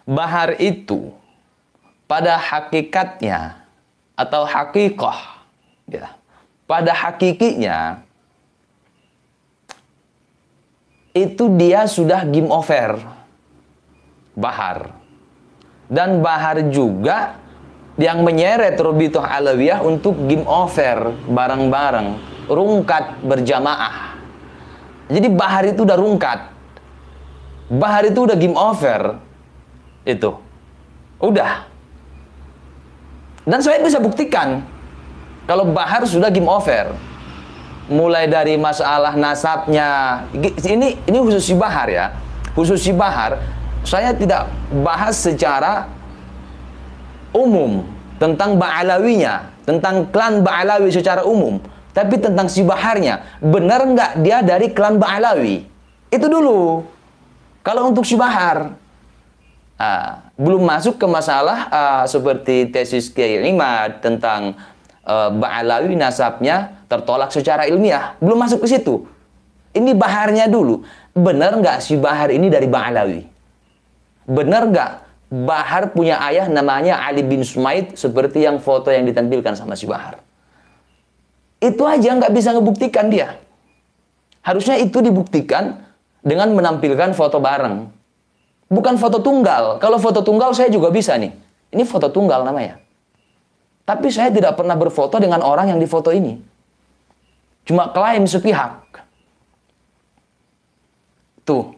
Bahar itu pada hakikatnya atau hakikah, ya, pada hakikinya itu dia sudah game over, Bahar. Dan Bahar juga yang menyeret Robitoh Alawiyah untuk game over bareng-bareng, rungkat berjamaah. Jadi Bahar itu udah rungkat, Bahar itu udah game over, itu udah. Dan saya bisa buktikan kalau Bahar sudah game over. Mulai dari masalah nasabnya, ini khusus si Bahar ya, khusus si Bahar. Saya tidak bahas secara umum tentang Ba'alawinya, tentang klan Ba'alawi secara umum, tapi tentang si Baharnya. Benar nggak dia dari klan Ba'alawi? Itu dulu. Kalau untuk si Bahar, belum masuk ke masalah seperti tesis Kiai Imad tentang Ba'alawi nasabnya tertolak secara ilmiah. Belum masuk ke situ. Ini Baharnya dulu. Benar nggak si Bahar ini dari Ba'alawi? Benar nggak Bahar punya ayah namanya Ali bin Sumaid seperti yang foto yang ditampilkan sama si Bahar? Itu aja nggak bisa ngebuktikan dia. Harusnya itu dibuktikan dengan menampilkan foto bareng. Bukan foto tunggal. Kalau foto tunggal saya juga bisa nih. Ini foto tunggal namanya. Tapi saya tidak pernah berfoto dengan orang yang difoto ini. Cuma klaim sepihak. Tuh.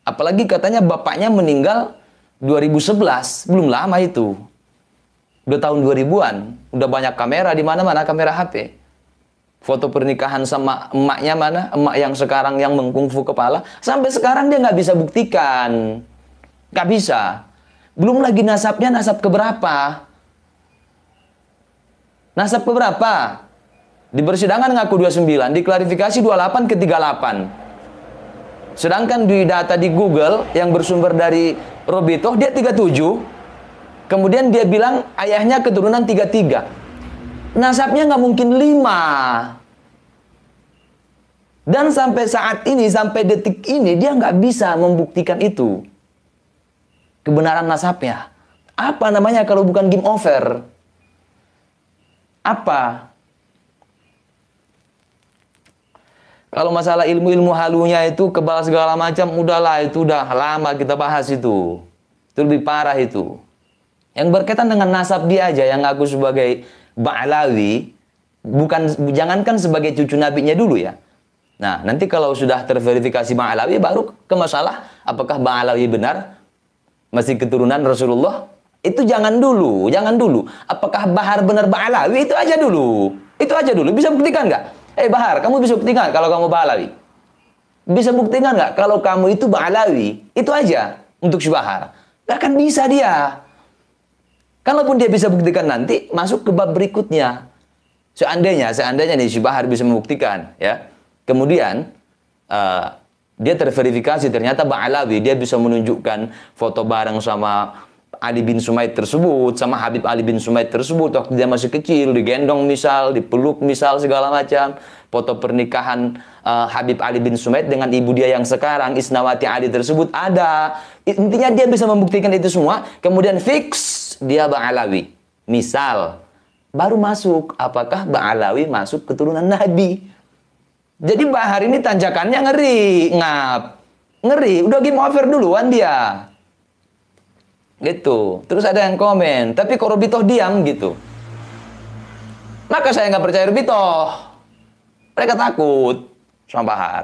Apalagi katanya bapaknya meninggal 2011. Belum lama itu. Udah tahun 2000-an. Udah banyak kamera di mana-mana, kamera HP. Foto pernikahan sama emaknya mana? Emak yang sekarang yang mengkungfu kepala. Sampai sekarang dia nggak bisa buktikan. Nggak bisa. Belum lagi nasabnya nasab keberapa? Nasab keberapa? Di persidangan ngaku 29, diklarifikasi 28 ke 38. Sedangkan di data di Google yang bersumber dari Robitoh, dia 37. Kemudian dia bilang ayahnya keturunan 33. Nasabnya nggak mungkin 5. Dan sampai saat ini, sampai detik ini, dia nggak bisa membuktikan itu. Kebenaran nasabnya. Apa namanya kalau bukan game over? Apa? Kalau masalah ilmu-ilmu halunya itu, kebal segala macam, udahlah, itu udah lama kita bahas itu. Itu lebih parah itu. Yang berkaitan dengan nasab dia aja, yang ngaku sebagai Ba'alawi, jangankan sebagai cucu nabinya dulu ya. Nah, nanti kalau sudah terverifikasi Ba'alawi, baru ke masalah apakah Ba'alawi benar, masih keturunan Rasulullah. Itu jangan dulu, jangan dulu. Apakah Bahar benar Ba'alawi? Itu aja dulu. Itu aja dulu. Bisa buktikan nggak? Bahar, kamu bisa buktikan kalau kamu Ba'alawi? Bisa buktikan nggak kalau kamu itu Ba'alawi? Itu aja untuk si Bahar. Nggak akan bisa dia. Kalaupun dia bisa buktikan nanti, masuk ke bab berikutnya. Seandainya nih si Bahar bisa membuktikan, ya. Kemudian dia terverifikasi ternyata Ba'alawi, dia bisa menunjukkan foto bareng sama Ali bin Sumaid tersebut, sama Habib Ali bin Sumaid tersebut waktu dia masih kecil, digendong misal, dipeluk misal, segala macam. Foto pernikahan Habib Ali bin Sumaid dengan ibu dia yang sekarang, Isnawati Ali tersebut ada. Intinya dia bisa membuktikan itu semua, kemudian fix dia Ba'alawi. Misal, baru masuk, apakah Ba'alawi masuk keturunan Nabi? Jadi Bahar ini tanjakannya ngeri, ngeri, udah game over duluan dia. Gitu. Terus ada yang komen, tapi kok Robitoh diam gitu. Maka saya nggak percaya Robitoh. Mereka takut sama Bahar.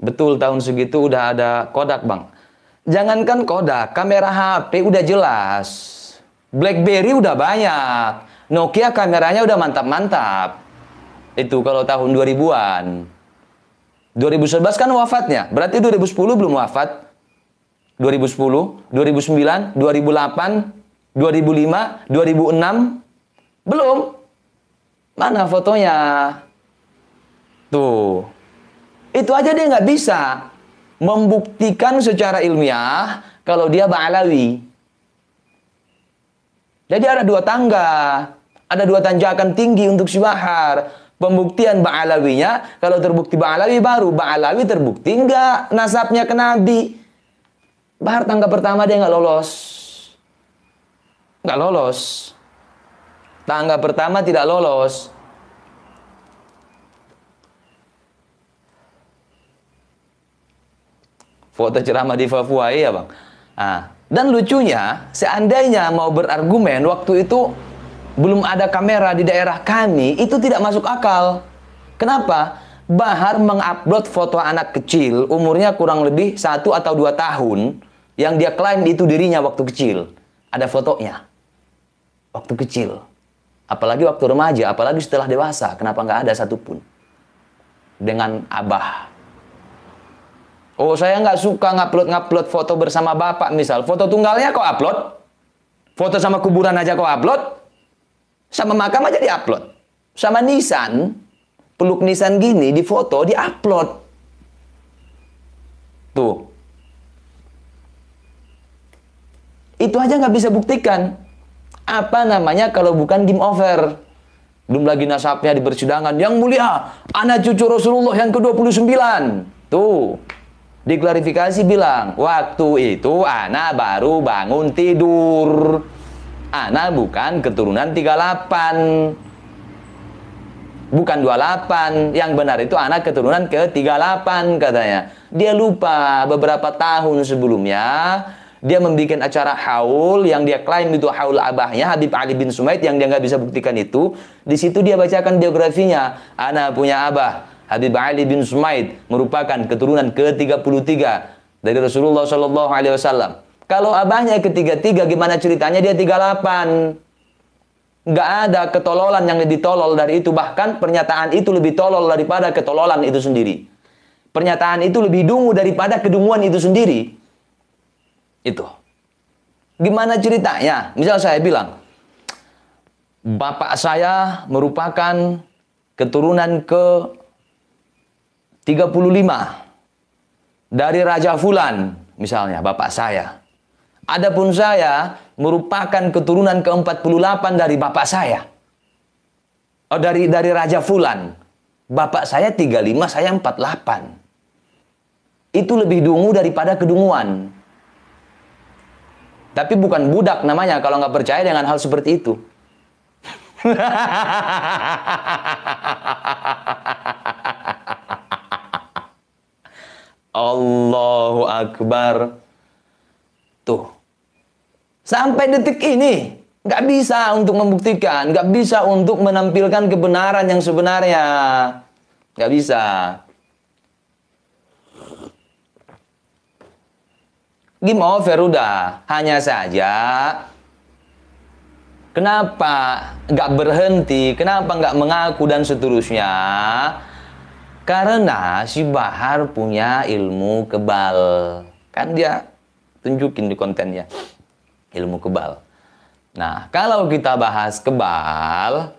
Betul, tahun segitu udah ada Kodak, Bang. Jangankan Kodak, kamera HP udah jelas. BlackBerry udah banyak. Nokia kameranya udah mantap-mantap. Itu kalau tahun 2000-an. 2011 kan wafatnya. Berarti 2010 belum wafat. 2010, 2009, 2008, 2005, 2006. Belum. Mana fotonya? Tuh. Itu aja dia nggak bisa membuktikan secara ilmiah kalau dia Ba'alawi. Jadi ada dua tangga. Ada dua tanjakan tinggi untuk si Bahar. Pembuktian Ba'alawinya, kalau terbukti Ba'alawi baru. Ba'alawi terbukti enggak nasabnya ke Nabi. Bahar tangga pertama dia nggak lolos. Nggak lolos. Tangga pertama tidak lolos. Foto ceramah di Papua, iya bang. Dan lucunya, seandainya mau berargumen, waktu itu belum ada kamera di daerah kami, itu tidak masuk akal. Kenapa? Bahar mengupload foto anak kecil, umurnya kurang lebih 1 atau 2 tahun, yang dia klaim itu dirinya waktu kecil. Ada fotonya. Waktu kecil. Apalagi waktu remaja, apalagi setelah dewasa. Kenapa nggak ada satupun? Dengan abah. Oh, saya nggak suka ngupload foto bersama bapak misal. Foto tunggalnya kok upload? Foto sama kuburan aja kok upload? Sama makam aja di-upload. Sama nisan, peluk nisan gini, di foto, di-upload. Tuh. Itu aja nggak bisa buktikan. Apa namanya kalau bukan game over? Belum lagi nasabnya di persidangan. Yang mulia, anak cucu Rasulullah yang ke-29. Tuh. Diklarifikasi bilang, waktu itu anak baru bangun tidur. Anak bukan keturunan 38. Bukan 28. Yang benar itu anak keturunan ke-38 katanya. Dia lupa beberapa tahun sebelumnya, dia membuat acara haul yang dia klaim itu haul abahnya, Habib Ali bin Sumaid, yang dia nggak bisa buktikan itu. Di situ dia bacakan biografinya. Anak punya abah Habib Ali bin Sumaid, merupakan keturunan ke-33 dari Rasulullah Shallallahu Alaihi Wasallam. Kalau abahnya ke-33, gimana ceritanya dia 38? Nggak ada ketololan yang lebih tolol dari itu. Bahkan pernyataan itu lebih tolol daripada ketololan itu sendiri. Pernyataan itu lebih dungu daripada kedunguan itu sendiri. Itu. Gimana ceritanya? Misal saya bilang, bapak saya merupakan keturunan ke-35 dari Raja Fulan, misalnya bapak saya. Adapun saya merupakan keturunan ke-48 dari bapak saya. Oh, dari Raja Fulan. Bapak saya 35, saya 48. Itu lebih dungu daripada kedunguan. Tapi bukan budak namanya kalau nggak percaya dengan hal seperti itu. Allahu Akbar. Tuh. Sampai detik ini, nggak bisa untuk membuktikan, nggak bisa untuk menampilkan kebenaran yang sebenarnya. Nggak bisa. Game over udah. Hanya saja, kenapa nggak berhenti, kenapa nggak mengaku dan seterusnya? Karena si Bahar punya ilmu kebal. Kan dia tunjukin di kontennya. Ilmu kebal. Nah, kalau kita bahas kebal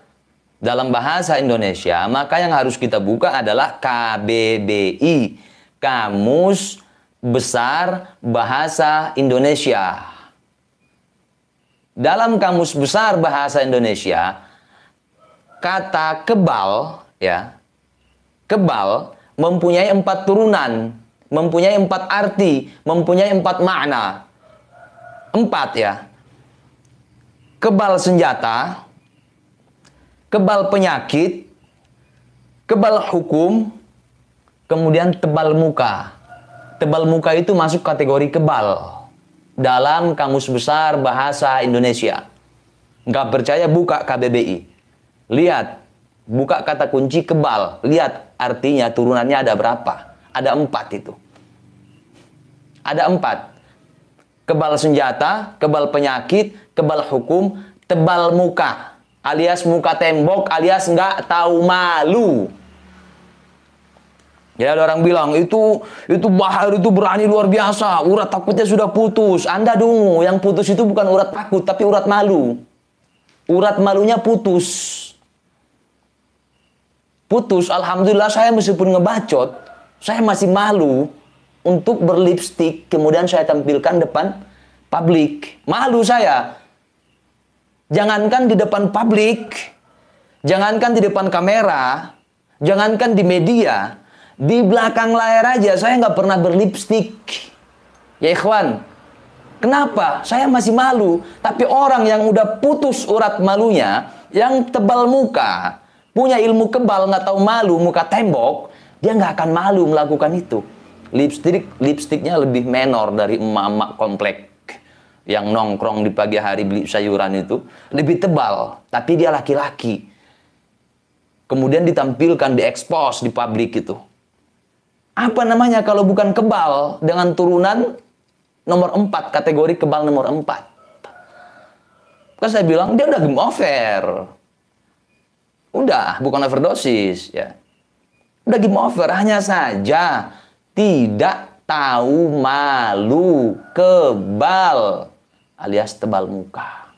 dalam bahasa Indonesia, maka yang harus kita buka adalah KBBI, Kamus Besar Bahasa Indonesia. Dalam Kamus Besar Bahasa Indonesia, kata kebal, ya, kebal mempunyai 4 turunan, mempunyai 4 arti, mempunyai 4 makna. 4 ya. Kebal senjata, kebal penyakit, kebal hukum, kemudian tebal muka. Tebal muka itu masuk kategori kebal dalam Kamus Besar Bahasa Indonesia. Nggak percaya, buka KBBI. Lihat, buka kata kunci kebal. Lihat artinya, turunannya ada berapa. Ada 4 itu. Ada 4. Kebal senjata, kebal penyakit, kebal hukum, tebal muka. Alias muka tembok, alias nggak tahu malu. Jadi ada orang bilang, itu Bahar itu berani luar biasa. Urat takutnya sudah putus. Anda dungu, yang putus itu bukan urat takut, tapi urat malu. Urat malunya putus. Putus, alhamdulillah saya meskipun ngebacot, saya masih malu untuk berlipstik, kemudian saya tampilkan depan publik. Malu saya. Jangankan di depan publik, Jangankan di depan kamera, jangankan di media, di belakang layar aja saya nggak pernah berlipstik. Ya ikhwan, kenapa? Saya masih malu. Tapi orang yang udah putus urat malunya, yang tebal muka, punya ilmu kebal, nggak tahu malu, muka tembok, dia nggak akan malu melakukan itu. Lipstiknya lebih menor dari emak-emak komplek yang nongkrong di pagi hari beli sayuran itu, lebih tebal, tapi dia laki-laki. Kemudian ditampilkan, diekspos di publik itu. Apa namanya kalau bukan kebal dengan turunan nomor 4, kategori kebal nomor 4. Kan saya bilang, dia udah game over. Udah, bukan overdosis. Ya. Udah game over, hanya saja tidak tahu malu, kebal, alias tebal muka.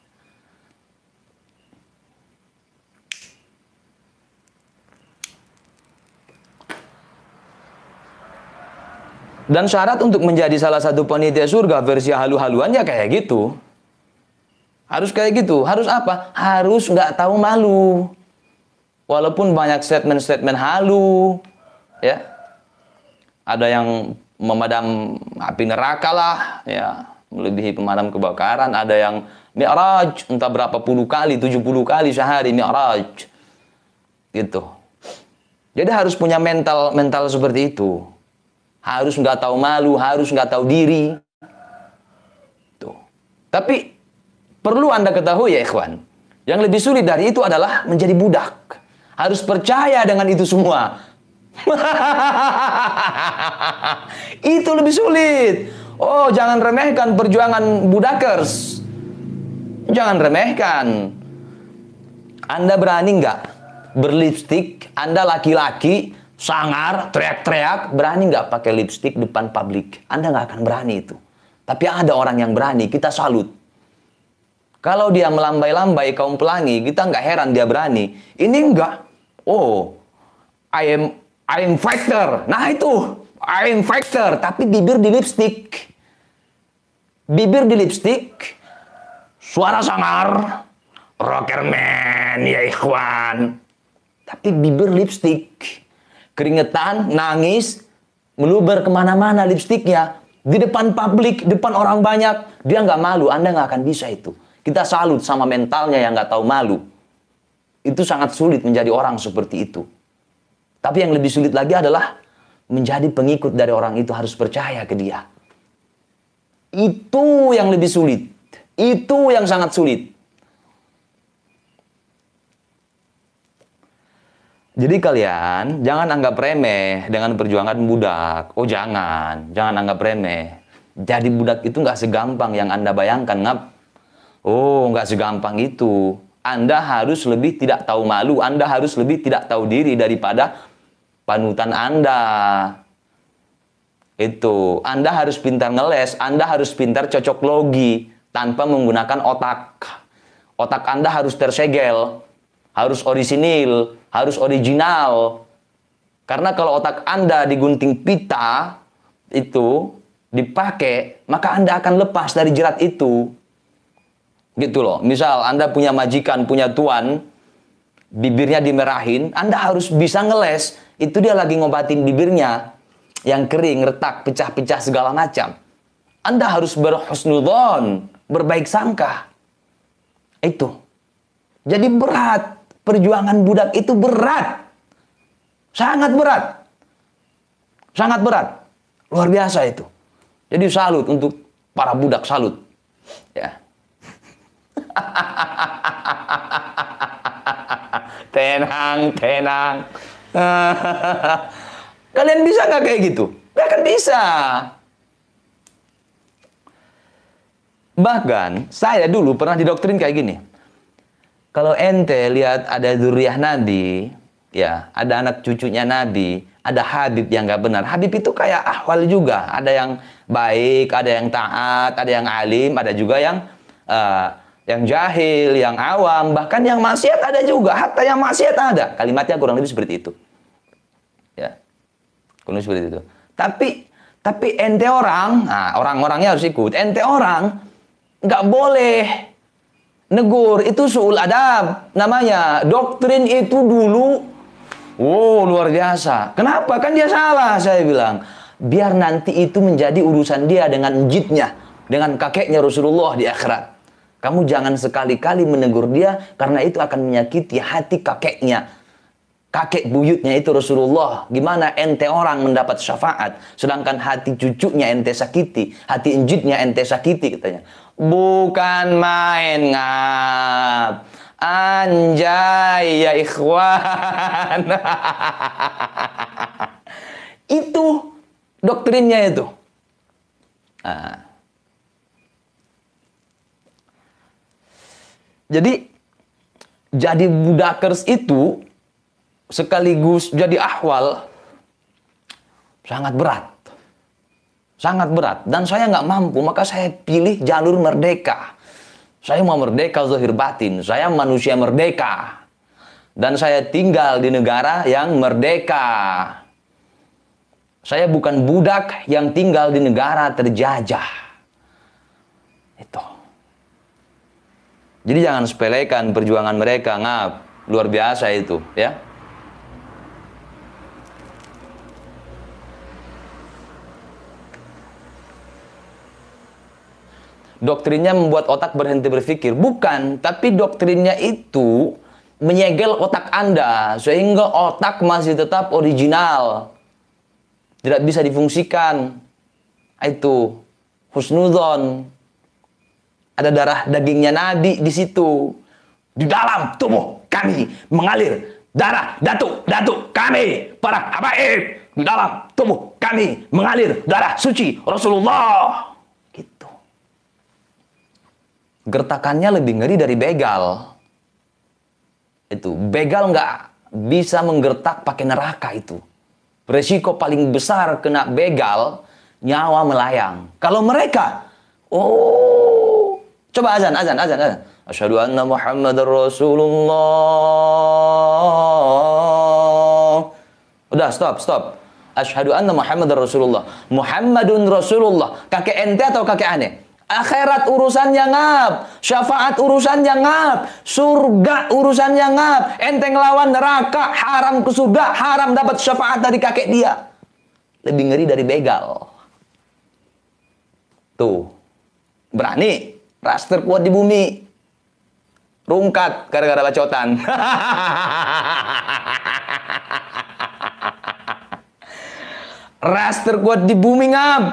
Dan syarat untuk menjadi salah satu panitia surga versi halu-haluan ya kayak gitu. Harus kayak gitu. Harus apa? Harus nggak tahu malu. Walaupun banyak statement-statement halu, ya. Ada yang memadam api neraka lah, ya, melebihi pemadam kebakaran. Ada yang mi'raj, entah berapa puluh kali, 70 kali sehari mi'raj. Gitu. Jadi harus punya mental seperti itu. Harus nggak tahu malu, harus nggak tahu diri. Tuh. Tapi perlu Anda ketahui ya ikhwan, yang lebih sulit dari itu adalah menjadi budak. Harus percaya dengan itu semua. Itu lebih sulit. Oh, jangan remehkan perjuangan budakers. Jangan remehkan. Anda berani nggak berlipstik? Anda laki-laki, sangar, teriak-teriak, berani nggak pakai lipstik depan publik? Anda nggak akan berani itu. Tapi ada orang yang berani, kita salut. Kalau dia melambai-lambai kaum pelangi, kita nggak heran dia berani. Ini enggak. Oh, I am fighter. Nah itu, I am fighter. Tapi bibir di lipstik. Bibir di lipstik, suara sangar, rockerman, ya ikhwan. Tapi bibir lipstik. Keringetan, nangis, meluber kemana-mana lipstiknya. Di depan publik, depan orang banyak. Dia nggak malu, Anda nggak akan bisa itu. Kita salut sama mentalnya yang nggak tahu malu. Itu sangat sulit menjadi orang seperti itu. Tapi yang lebih sulit lagi adalah menjadi pengikut dari orang itu, harus percaya ke dia. Itu yang lebih sulit. Itu yang sangat sulit. Jadi kalian jangan anggap remeh dengan perjuangan budak. Oh jangan anggap remeh. Jadi budak itu nggak segampang yang Anda bayangkan, ngap. Oh, nggak segampang itu. Anda harus lebih tidak tahu malu, Anda harus lebih tidak tahu diri daripada panutan Anda. Itu, Anda harus pintar ngeles, Anda harus pintar cocok logi tanpa menggunakan otak. Otak Anda harus tersegel, harus orisinil, harus original. Karena kalau otak Anda digunting pita, itu dipakai, maka Anda akan lepas dari jerat itu. Gitu loh. Misal Anda punya majikan, punya tuan, bibirnya dimerahin, Anda harus bisa ngeles. Itu dia lagi ngobatin bibirnya yang kering, retak, pecah-pecah segala macam. Anda harus berhusnudzon, berbaik sangka. Itu. Jadi berat. Perjuangan budak itu berat. Sangat berat. Sangat berat. Luar biasa itu. Jadi salut untuk para budak, salut. Ya. Tenang. Kalian bisa nggak kayak gitu? Nggak akan bisa. Bahkan saya dulu pernah didoktrin kayak gini. Kalau ente lihat ada dzurriyyah Nabi, ya ada anak cucunya Nabi, ada Habib yang nggak benar. Habib itu kayak ahwal juga. Ada yang baik, ada yang taat, ada yang alim, ada juga yang jahil, yang awam, bahkan yang maksiat ada juga. Hatta yang maksiat ada. Kalimatnya kurang lebih seperti itu. Ya. Kurang lebih seperti itu. Tapi ente orang, nah orang-orangnya harus ikut. Ente orang nggak boleh Negur, itu su'ul adab namanya. Doktrin itu dulu, wow, luar biasa. Kenapa? Kan dia salah, saya bilang. Biar nanti itu menjadi urusan dia dengan jidnya, dengan kakeknya Rasulullah di akhirat. Kamu jangan sekali-kali menegur dia, karena itu akan menyakiti hati kakeknya. Kakek buyutnya itu Rasulullah. Gimana ente orang mendapat syafaat, sedangkan hati cucunya ente sakiti, hati injitnya ente sakiti, katanya. Bukan main, Ngap. Anjay ya ikhwan. Itu doktrinnya itu. Nah. Jadi budakers itu sekaligus jadi ahwal sangat berat. Sangat berat. Dan saya nggak mampu, maka saya pilih jalur merdeka. Saya mau merdeka zahir batin. Saya manusia merdeka. Dan saya tinggal di negara yang merdeka. Saya bukan budak yang tinggal di negara terjajah. Itu. Jadi jangan sepelekan perjuangan mereka, Ngap. Luar biasa itu, ya. Doktrinnya membuat otak berhenti berpikir. Bukan, tapi doktrinnya itu menyegel otak Anda. Sehingga otak masih tetap original. Tidak bisa difungsikan. Itu husnudzon. Ada darah dagingnya Nabi di situ. Di dalam tubuh kami mengalir darah datuk kami, para habaib. Di dalam tubuh kami mengalir darah suci Rasulullah. Gitu. Gertakannya lebih ngeri dari begal. Itu begal nggak bisa menggertak pakai neraka itu. Resiko paling besar kena begal, nyawa melayang. Kalau mereka, coba azan. Asyhadu anna Muhammadar Rasulullah. Udah, stop. Asyhadu anna Muhammadar Rasulullah. Muhammadun Rasulullah. Kakek ente atau kakek aneh? Akhirat urusannya Ngap. Syafaat urusannya Ngap. Surga urusannya Ngap. Ente ngelawan neraka, haram ke surga, haram dapat syafaat dari kakek dia. Lebih ngeri dari begal. Tuh. Berani. Ras terkuat di bumi. Rungkat gara-gara bacotan. Ras terkuat di bumi, Ngap.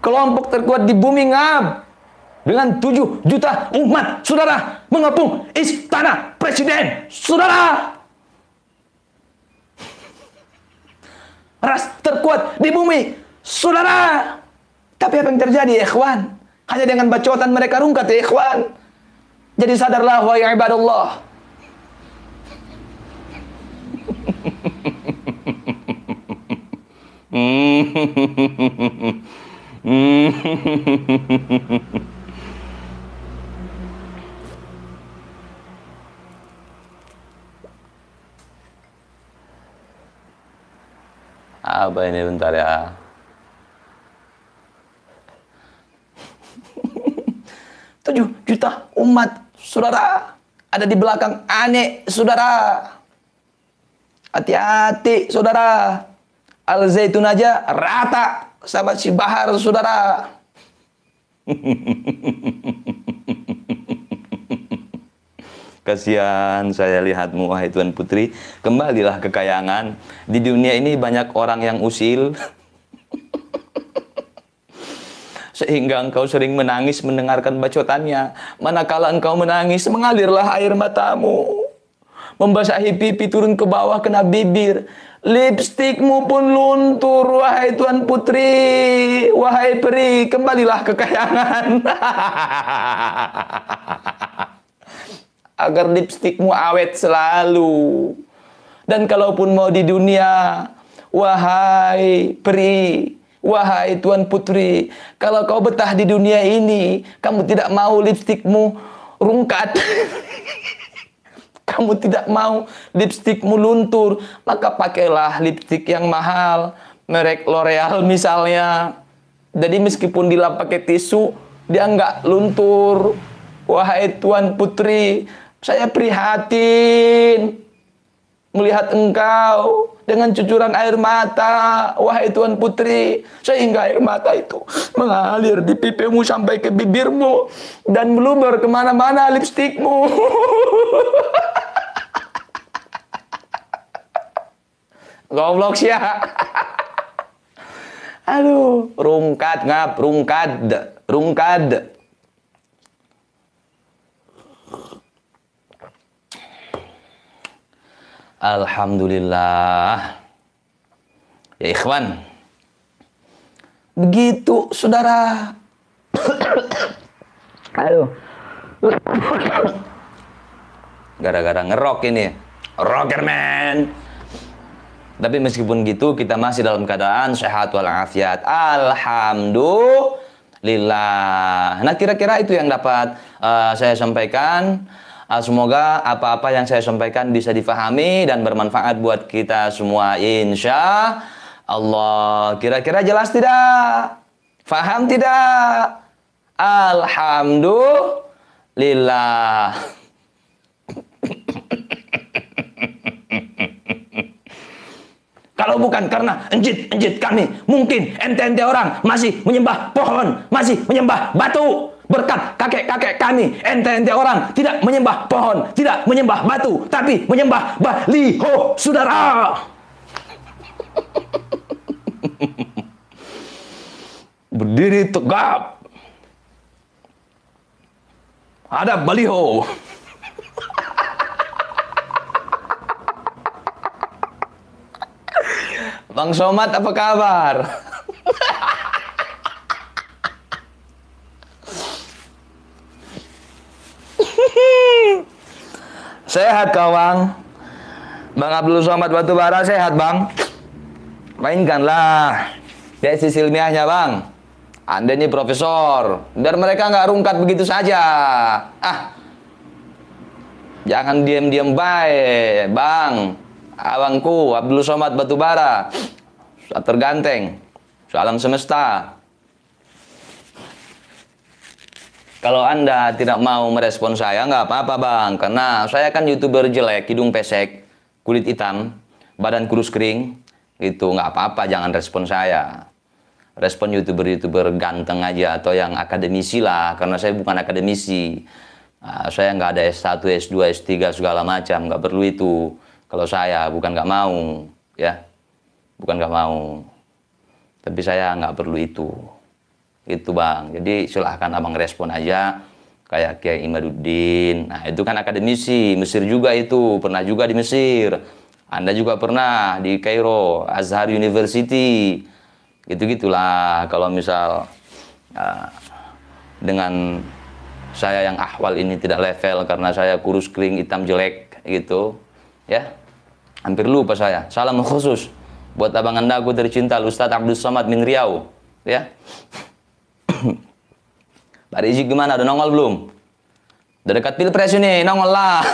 Kelompok terkuat di bumi, Ngap. Dengan 7 juta umat, saudara, mengepung istana presiden, saudara. Ras terkuat di bumi, saudara. Tapi apa yang terjadi, ikhwan? Hanya dengan bacotan mereka rungkat, ya ikhwan. Jadi sadarlah, wahai ibadallah. Apa ini bentar ya? 7 juta umat, saudara, ada di belakang aneh, saudara. Hati-hati, saudara. Al-Zaitun aja rata sama si Bahar, saudara. Kasihan saya lihatmu, wahai Tuan Putri. Kembalilah ke kayangan. Di dunia ini banyak orang yang usil. Sehingga engkau sering menangis mendengarkan bacotannya. Manakala engkau menangis, mengalirlah air matamu. Membasahi pipi turun ke bawah kena bibir. Lipstikmu pun luntur, wahai Tuan Putri. Wahai peri, kembalilah ke kayangan. Agar lipstikmu awet selalu. Dan kalaupun mau di dunia, wahai peri, wahai Tuan Putri, kalau kau betah di dunia ini, kamu tidak mau lipstikmu rungkat, kamu tidak mau lipstikmu luntur, maka pakailah lipstik yang mahal, merek L'Oreal misalnya. Jadi meskipun dilap pakai tisu, dia nggak luntur. Wahai Tuan Putri, saya prihatin melihat engkau dengan cucuran air mata, wahai Tuan Putri, sehingga air mata itu mengalir di pipimu sampai ke bibirmu dan meluber kemana-mana lipstikmu. Goblok sih ya. Aduh, rungkad ngap, rungkad. Alhamdulillah. Ya ikhwan. Begitu saudara. Aduh. Gara-gara ngerok ini. Rockerman. Tapi meskipun gitu kita masih dalam keadaan sehat walafiat. Alhamdulillah. Nah kira-kira itu yang dapat saya sampaikan. Semoga apa-apa yang saya sampaikan bisa difahami dan bermanfaat buat kita semua, insya Allah. Kira-kira jelas tidak? Faham tidak? Alhamdulillah. Kalau bukan karena enjit kami, mungkin ente-ente orang masih menyembah pohon, masih menyembah batu. Berkat kakek-kakek kami, ente-ente orang tidak menyembah pohon, tidak menyembah batu, tapi menyembah baliho, saudara. Berdiri tegap. Ada baliho. Bang Somad apa kabar? Sehat kawan. Bang Abdul Somad Batubara sehat bang. Mainkanlah tesis ilmiahnya bang. Anda ini profesor. Biar mereka nggak rungkat begitu saja. Jangan diam-diam baik bang. Abangku Abdul Somad Batubara terganteng. Salam semesta. Kalau Anda tidak mau merespon saya, nggak apa-apa bang. Karena saya kan YouTuber jelek, hidung pesek, kulit hitam, badan kurus kering. Gitu, nggak apa-apa, jangan respon saya. Respon YouTuber-YouTuber ganteng aja, atau yang akademisi lah. Karena saya bukan akademisi. Saya nggak ada S1, S2, S3, segala macam. Nggak perlu itu. Kalau saya, bukan nggak mau. Ya, bukan nggak mau. Tapi saya nggak perlu itu. Itu bang, jadi silahkan abang respon aja kayak Kiai Imaduddin. Nah itu kan akademisi, Mesir juga itu, pernah juga di Mesir. Anda juga pernah di Kairo, Azhar University. Gitu-gitulah kalau misal dengan saya yang ahwal ini tidak level karena saya kurus kering hitam jelek gitu. Ya, hampir lupa saya. Salam khusus buat abang Anda aku tercinta Ustadz Abdul Somad min Riau. Ya. Pak Rizik gimana? Udah nongol belum? Udah dekat pilpres ini, nongol lah.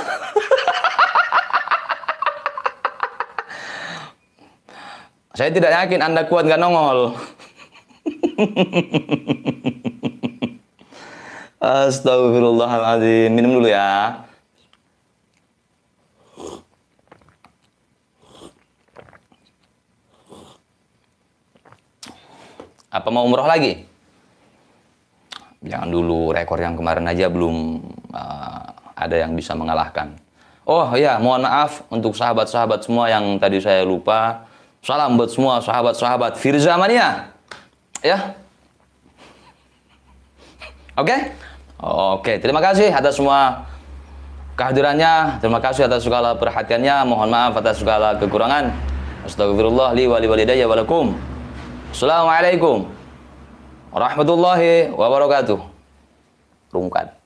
Saya tidak yakin Anda kuat nggak nongol. Astagfirullahaladzim. Minum dulu ya. Apa mau umroh lagi? Jangan dulu, rekor yang kemarin aja belum ada yang bisa mengalahkan. Oh ya, mohon maaf untuk sahabat-sahabat semua yang tadi saya lupa. Salam buat semua sahabat-sahabat Firza Mania. Ya. Oke? Oke, terima kasih atas semua kehadirannya. Terima kasih atas segala perhatiannya. Mohon maaf atas segala kekurangan. Astagfirullah li wa li walidayya wa lakum. Assalamualaikum warahmatullahi wabarakatuh. Rungkat.